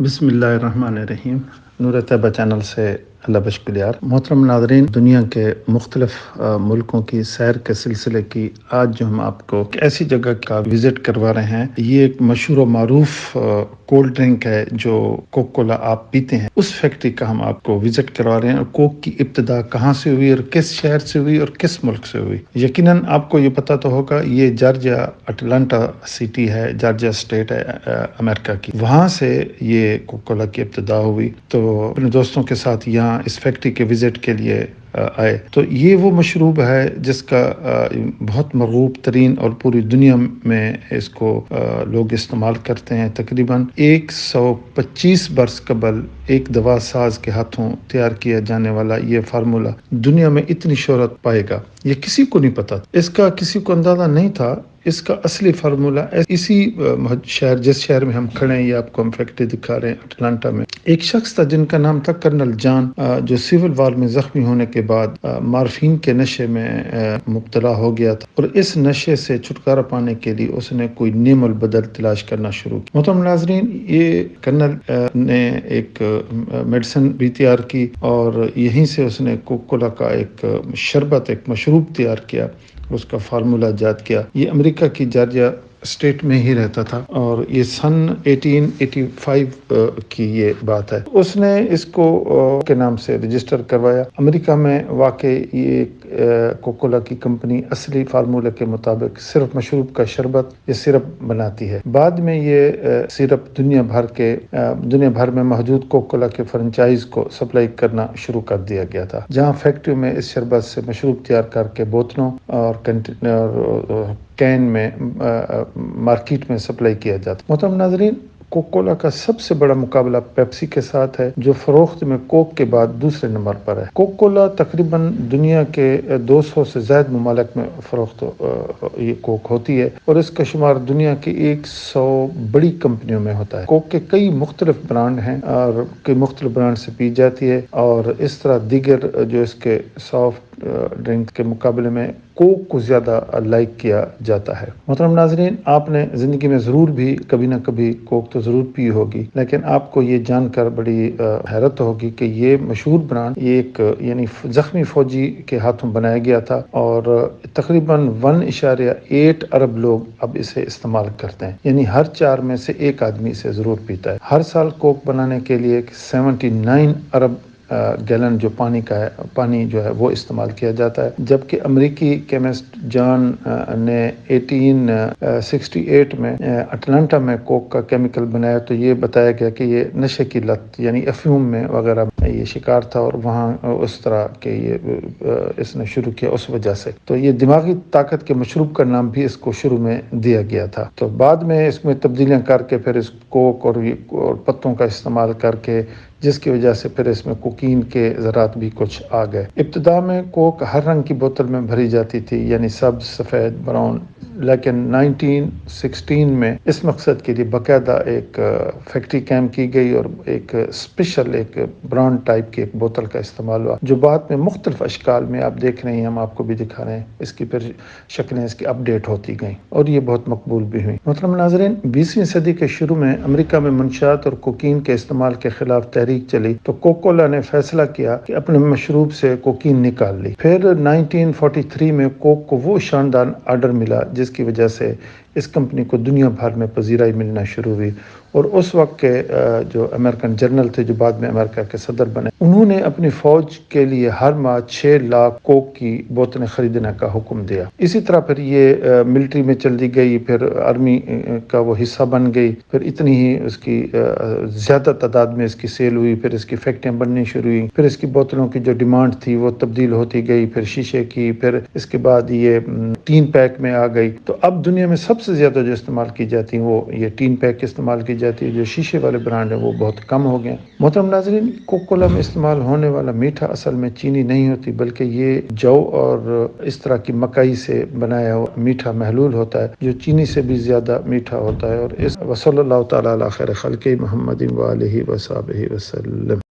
بسم اللہ الرحمن الرحیم۔ نور طیبہ چینل سے اللہ بشکریار۔ محترم ناظرین، دنیا کے مختلف ملکوں کی سیر کے سلسلے کی آج جو ہم آپ کو ایک ایسی جگہ کا وزٹ کروا رہے ہیں، یہ ایک مشہور و معروف کولڈ ڈرنک ہے جو کوک کولا آپ پیتے ہیں، اس فیکٹری کا ہم آپ کو وزٹ کروا رہے ہیں۔ اور کوک کی ابتدا کہاں سے ہوئی اور کس شہر سے ہوئی اور کس ملک سے ہوئی، یقیناً آپ کو یہ پتہ تو ہوگا، یہ جارجیا اٹلانٹا سٹی ہے، جارجیا اسٹیٹ ہے امریکہ کی، وہاں سے یہ کوک کولا کی ابتدا ہوئی۔ تو اپنے دوستوں کے ساتھ یہاں اس فیکٹری کے وزٹ کے لیے آئے تو یہ وہ مشروب ہے جس کا بہت مرغوب ترین اور پوری دنیا میں اس کو لوگ استعمال کرتے ہیں۔ تقریباً 125 برس قبل ایک دوا ساز کے ہاتھوں تیار کیا جانے والا یہ فارمولا دنیا میں اتنی شہرت پائے گا، یہ کسی کو نہیں پتا، اس کا کسی کو اندازہ نہیں تھا۔ اس کا اصلی فارمولا اسی شہر، جس شہر میں ہم کھڑے ہیں، یہ آپ کو ہم فیکٹری دکھا رہے ہیں، اٹلانٹا میں ایک شخص تھا جن کا نام تھا کرنل جان، جو سول وار میں زخمی ہونے کے بعد مارفین کے نشے میں مبتلا ہو گیا تھا، اور اس نشے سے چھٹکارا پانے کے لیے اس نے کوئی نعم البدل تلاش کرنا شروع کیا۔ محترم ناظرین، یہ کرنل نے ایک میڈیسن بھی تیار کی اور یہیں سے اس نے کوک کولا کا ایک شربت، ایک مشروب تیار کیا، اس کا فارمولا ایجاد کیا۔ یہ امریکہ کی جارجیا اسٹیٹ میں ہی رہتا تھا اور یہ سن 1885 کی یہ بات ہے۔ اس نے اس کو کے نام سے رجسٹر کروایا۔ امریکہ میں واقع یہ کوک کولا کی کمپنی اصلی فارمولے کے مطابق صرف مشروب کا شربت یا سرپ بناتی ہے۔ بعد میں یہ سرپ دنیا بھر میں موجود کوک کولا کے فرنچائز کو سپلائی کرنا شروع کر دیا گیا تھا، جہاں فیکٹری میں اس شربت سے مشروب تیار کر کے بوتلوں اور کین میں مارکیٹ میں سپلائی کیا جاتا۔ محترم ناظرین، کوک کولا کا سب سے بڑا مقابلہ پیپسی کے ساتھ ہے، جو فروخت میں کوک کے بعد دوسرے نمبر پر ہے۔ کوک کولا تقریباً دنیا کے 200 سے زائد ممالک میں فروخت یہ کوک ہوتی ہے، اور اس کا شمار دنیا کی 100 بڑی کمپنیوں میں ہوتا ہے۔ کوک کے کئی مختلف برانڈ ہیں اور کئی مختلف برانڈ سے پی جاتی ہے، اور اس طرح دیگر جو اس کے سافٹ ڈرنک کے مقابلے میں کوک کو زیادہ لائک کیا جاتا ہے۔ محترم ناظرین، آپ نے زندگی میں ضرور بھی کبھی نہ کبھی کوک تو ضرور پی ہوگی، لیکن آپ کو یہ جان کر بڑی حیرت ہوگی کہ یہ مشہور برانڈ یہ ایک یعنی زخمی فوجی کے ہاتھوں بنایا گیا تھا، اور تقریباً 1.8 ارب لوگ اب اسے استعمال کرتے ہیں، یعنی ہر 4 میں سے ایک آدمی اسے ضرور پیتا ہے۔ ہر سال کوک بنانے کے لیے 79 ارب گیلن جو پانی جو ہے وہ استعمال کیا جاتا ہے، جبکہ امریکی کیمسٹ جان نے 1868 میں اٹلانٹا میں کوک کا کیمیکل بنایا، تو یہ بتایا گیا کہ یہ نشے کی لت یعنی افیون میں وغیرہ یہ شکار تھا، اور وہاں اس طرح کہ یہ اس نے شروع کیا اس وجہ سے، تو یہ دماغی طاقت کے مشروب کا نام بھی اس کو شروع میں دیا گیا تھا۔ تو بعد میں اس میں تبدیلیاں کر کے پھر اس کوک اور پتوں کا استعمال کر کے، جس کی وجہ سے پھر اس میں کوکین کے ذرات بھی کچھ آ گئے۔ ابتدا میں کوک ہر رنگ کی بوتل میں بھری جاتی تھی، یعنی سبز، سفید، براؤن، لیکن 1916 میں اس مقصد کے لیے باقاعدہ ایک فیکٹری قائم کی گئی اور ایک اسپیشل ایک برانڈ ٹائپ کی ایک بوتل کا استعمال ہوا، جو بعد میں مختلف اشکال میں آپ دیکھ رہے ہیں، ہم آپ کو بھی دکھا رہے ہیں، اس کی پھر شکلیں اس کی اپڈیٹ ہوتی گئیں اور یہ بہت مقبول بھی ہوئی۔ محترم ناظرین، 20ویں صدی کے شروع میں امریکہ میں منشیات اور کوکین کے استعمال کے خلاف تحریک چلی، تو کوک کولا نے فیصلہ کیا کہ اپنے مشروب سے کوکین نکال لی۔ پھر 1943 میں کوک کو وہ شاندار آرڈر ملا جس کی وجہ سے اس کمپنی کو دنیا بھر میں پذیرائی ملنا شروع ہوئی، اور اس وقت کے جو امریکن جنرل تھے، جو بعد میں امریکہ کے صدر بنے، انہوں نے اپنی فوج کے لیے ہر ماہ 6 لاکھ کوک کی بوتلیں خریدنے کا حکم دیا۔ اسی طرح پھر یہ ملٹری میں چلی گئی، پھر آرمی کا وہ حصہ بن گئی، پھر اتنی ہی اس کی زیادہ تعداد میں اس کی سیل ہوئی، پھر اس کی فیکٹریاں بننی شروع ہوئی، پھر اس کی بوتلوں کی جو ڈیمانڈ تھی وہ تبدیل ہوتی گئی، پھر شیشے کی، پھر اس کے بعد یہ ٹین پیک میں آ گئی۔ تو اب دنیا میں سب سے زیادہ جو استعمال کی جاتی ہیں وہ یہ ٹین پیک استعمال کی جاتی ہے، جو شیشے والے برانڈ ہیں وہ بہت کم ہو گئے۔ محترم ناظرین، کوک کولا میں استعمال ہونے والا میٹھا اصل میں چینی نہیں ہوتی، بلکہ یہ جو اور اس طرح کی مکئی سے بنایا ہوا میٹھا محلول ہوتا ہے، جو چینی سے بھی زیادہ میٹھا ہوتا ہے، اور اس وصلی اللہ تعالی علی خیر خلقہ محمد و آلہ و صحبہ وسلم۔